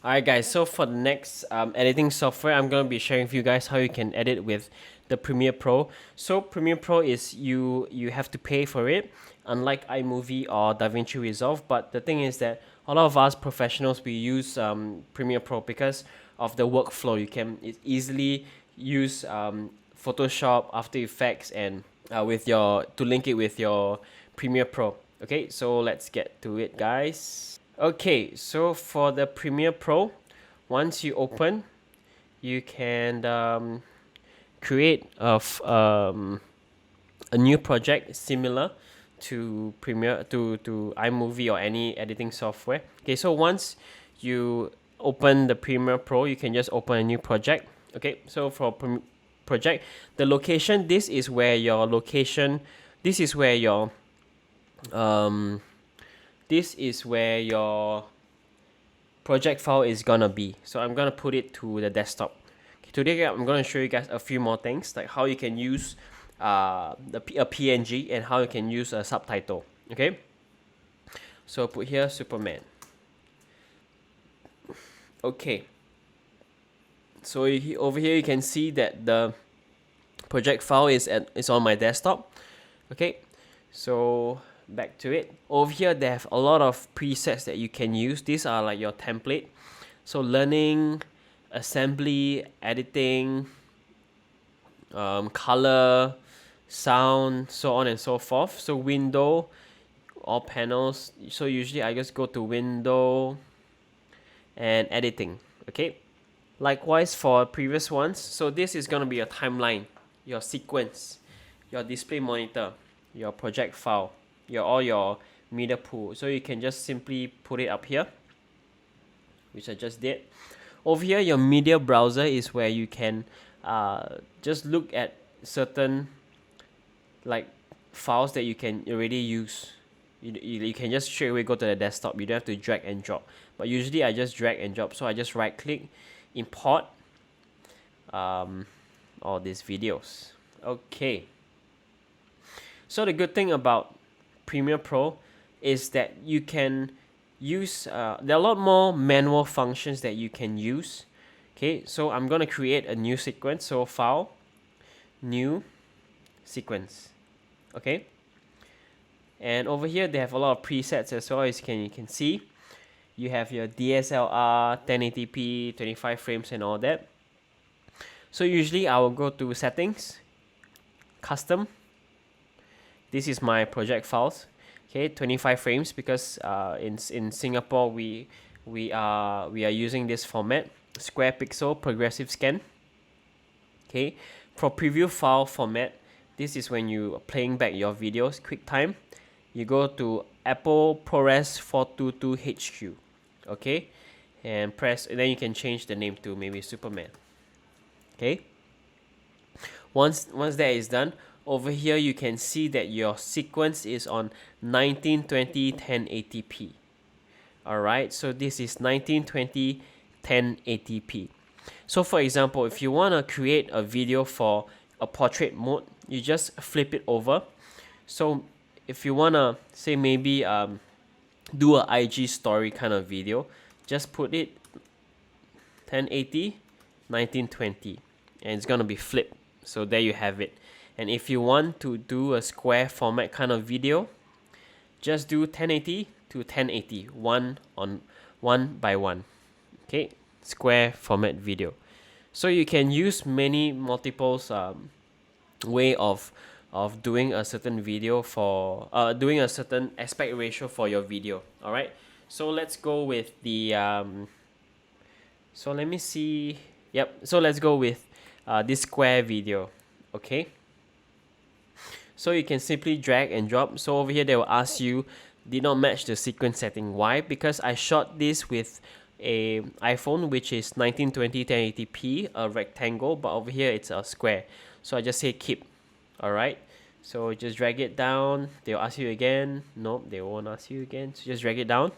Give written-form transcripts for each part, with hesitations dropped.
Alright guys, so for the next editing software, I'm going to be sharing with you guys how you can edit with the Premiere Pro. So Premiere Pro is you have to pay for it, unlike iMovie or DaVinci Resolve. But the thing is that a lot of us professionals, we use Premiere Pro because of the workflow. You can easily use Photoshop, After Effects, and with your to link it with your Premiere Pro. Okay, so let's get to it, guys. Okay, so for the Premiere Pro, once you open, you can create a new project similar to Premiere to iMovie or any editing software. Okay, so once you open the Premiere Pro, you can just open a new project. Okay, so for project, the location, this is where your location, this is where your this is where your project file is gonna be. So I'm gonna put it to the desktop. Okay, today I'm gonna show you guys a few more things, like how you can use a PNG and how you can use a subtitle. Okay, so put here Superman. Okay, so over here you can see that the project file is on my desktop. Okay, so back to it. Over here they have a lot of presets that you can use. These are like your template. So learning, assembly, editing, color, sound, so on and so forth. So window, all panels. So usually I just go to window and editing. Okay, likewise for previous ones. So this is gonna be your timeline, your sequence, your display monitor, your project file, all your media pool. So you can just simply put it up here, which I just did. Over here, your media browser is where you can just look at certain like files that you can already use. You can just straight away go to the desktop. You don't have to drag and drop. But usually I just drag and drop. So I just right click, import all these videos. Okay. So the good thing about Premiere Pro is that you can use there are a lot more manual functions that you can use. Okay, so I'm gonna create a new sequence. So file, new sequence. Okay, and over here they have a lot of presets as well. As you can see, you have your DSLR, 1080p, 25 frames, and all that. So usually I will go to settings, custom. This is my project files. Okay, 25 frames because in Singapore we are using this format, square pixel progressive scan. Okay, for preview file format, this is when you are playing back your videos, QuickTime. You go to Apple ProRes 422 HQ. Okay, and press, and then you can change the name to maybe Superman. Okay, once that is done, over here you can see that your sequence is on 1920 1080p. Alright, so this is 1920 1080p. So for example, if you want to create a video for a portrait mode, you just flip it over. So if you want to say maybe do a IG story kind of video, just put it 1080 1920 and it's gonna be flipped. So there you have it. And if you want to do a square format kind of video, just do 1080 to 1080, one by one. Okay, square format video. So you can use many multiples way of doing a certain video for doing a certain aspect ratio for your video. All right. So let's go with the so let me see. Yep. So let's go with this square video. Okay. So you can simply drag and drop. So over here they will ask you, did not match the sequence setting. Why? Because I shot this with a iPhone which is 1920 1080p, a rectangle, but over here it's a square. So I just say keep. Alright. So just drag it down. They'll ask you again. Nope, they won't ask you again. So just drag it down.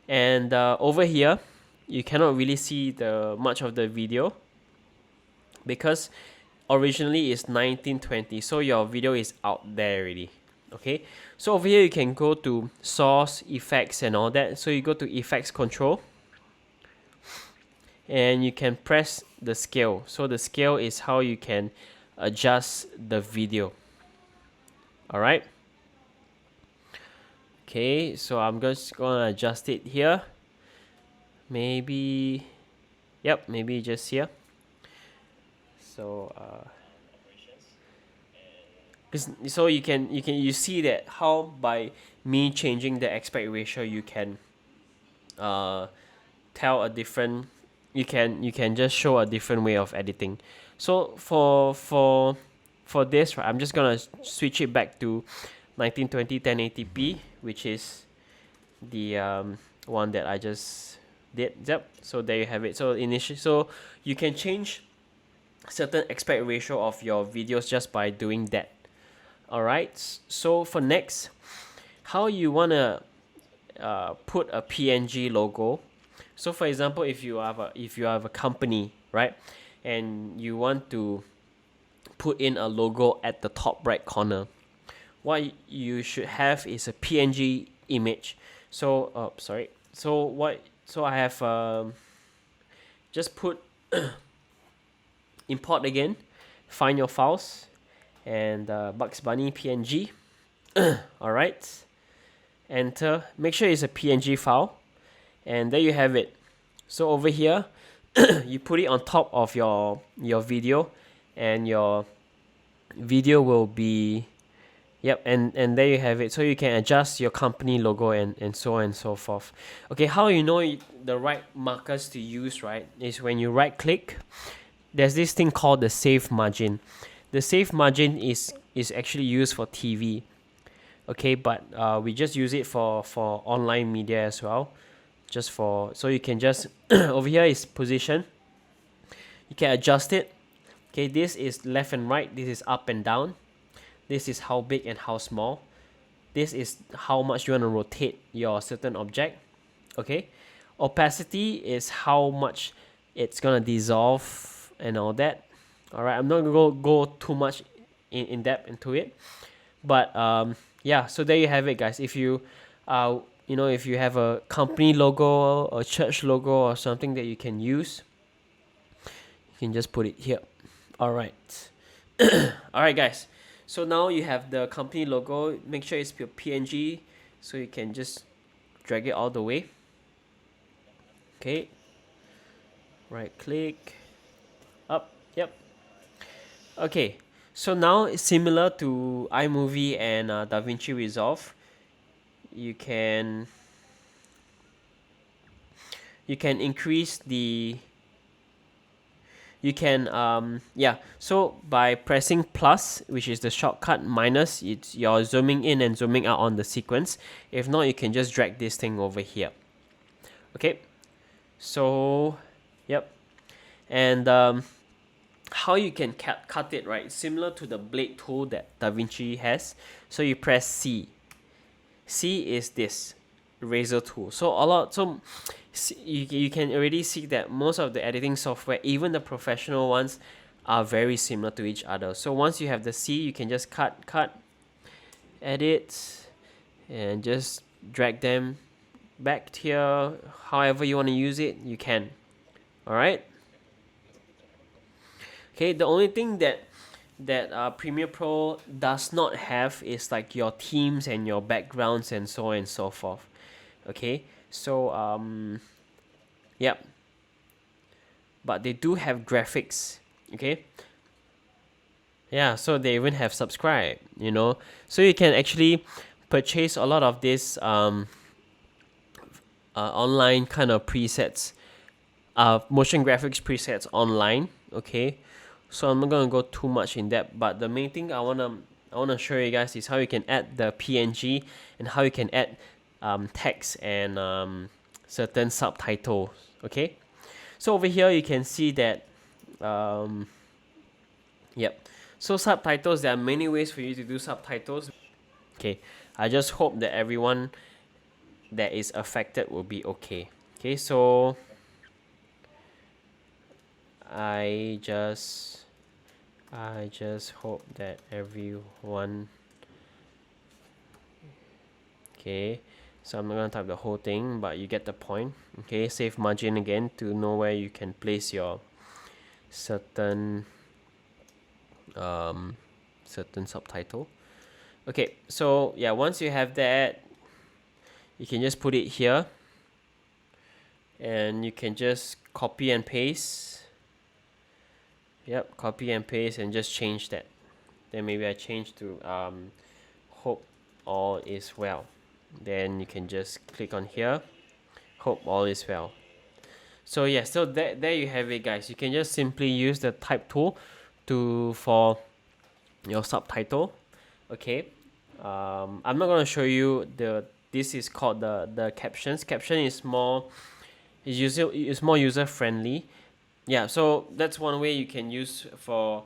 And over here you cannot really see the much of the video because originally it's 1920, so your video is out there already. Okay, so over here you can go to source, effects, and all that. So you go to effects control. and you can press the scale. So the scale is how you can adjust the video. All right. Okay, so I'm just gonna adjust it here. Maybe, yep, maybe just here. So so you see that how by me changing the aspect ratio you can tell a different, you can just show a different way of editing. So for this, right, I'm just gonna switch it back to 1920 1080p, which is the one that I just did. Yep. So there you have it. So initially, so you can change certain aspect ratio of your videos just by doing that. All right. So for next, how you wanna put a PNG logo. So for example, if you have a company, right, and you want to put in a logo at the top right corner, what you should have is a PNG image. So sorry. So I have just put import again, find your files, and Bugs Bunny PNG. All right. Enter. Make sure it's a PNG file, and there you have it. So over here, you put it on top of your video, and your video will be, yep, and there you have it. So you can adjust your company logo and so on and so forth. Okay, how you know the right markers to use, right, is when you right click, there's this thing called the save margin. The save margin is actually used for TV. Okay, but we just use it for online media as well, just for, so you can just over here is position, you can adjust it. Okay, this is left and right, this is up and down, this is how big and how small, this is how much you want to rotate your certain object. Okay, opacity is how much it's gonna dissolve and all that. All right, I'm not gonna go too much in depth into it, but yeah, so there you have it, guys. If you if you have a company logo, a church logo, or something that you can use, you can just put it here. All right. All right, guys, so now you have the company logo. Make sure it's your PNG, so you can just drag it all the way. Okay, right click, up, yep. Okay, so now it's similar to iMovie and DaVinci Resolve. You can increase the, you can yeah, so by pressing plus, which is the shortcut, minus, it's you're zooming in and zooming out on the sequence. If not, you can just drag this thing over here. Okay, so yep. And how you can cut it, right, similar to the blade tool that DaVinci has. So you press C. C is this razor tool. So you can already see that most of the editing software, even the professional ones, are very similar to each other. So once you have the C, you can just cut, edit, and just drag them back here. However you want to use it, you can. All right. Okay, the only thing that Premiere Pro does not have is like your themes and your backgrounds and so on and so forth. Okay, so yep, but they do have graphics. Okay, yeah, so they even have subscribe, so you can actually purchase a lot of this online kind of presets, motion graphics presets online. Okay, so I'm not gonna go too much in depth, but the main thing I wanna show you guys is how you can add the PNG and how you can add text and certain subtitles. Okay, so over here you can see that yep, so subtitles, there are many ways for you to do subtitles. Okay, I just hope that everyone that is affected will be okay. Okay, so I just hope that everyone, okay, So I'm not gonna type the whole thing, but you get the point. Okay, save margin again to know where you can place your certain certain subtitle. Okay, so yeah, once you have that, you can just put it here, and you can just copy and paste. Yep, copy and paste and just change that. Then maybe I change to hope all is well. Then you can just click on here, hope all is well. So yeah, so there you have it, guys. You can just simply use the type tool for your subtitle. Okay, I'm not gonna show you this is called the captions. Caption is more user friendly. Yeah, so that's one way you can use for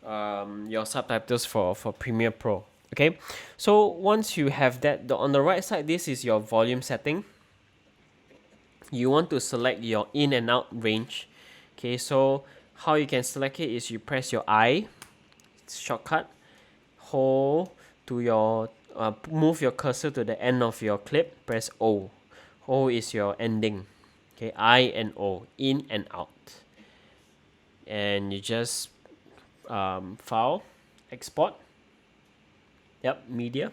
your subtitles for Premiere Pro. Okay, so once you have that, on the right side, this is your volume setting. You want to select your in and out range. Okay, so how you can select it is you press your I shortcut, hold to your move your cursor to the end of your clip, press O. O is your ending. Okay, I and O, in and out. And you just file, export. Yep, media.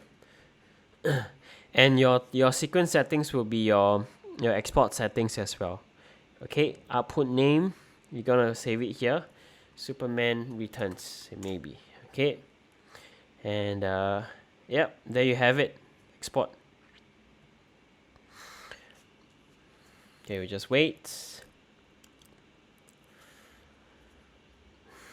And your sequence settings will be your export settings as well. Okay, output name, you're gonna save it here. Superman Returns, maybe. Okay, and yep, there you have it. Export. Okay, we just wait.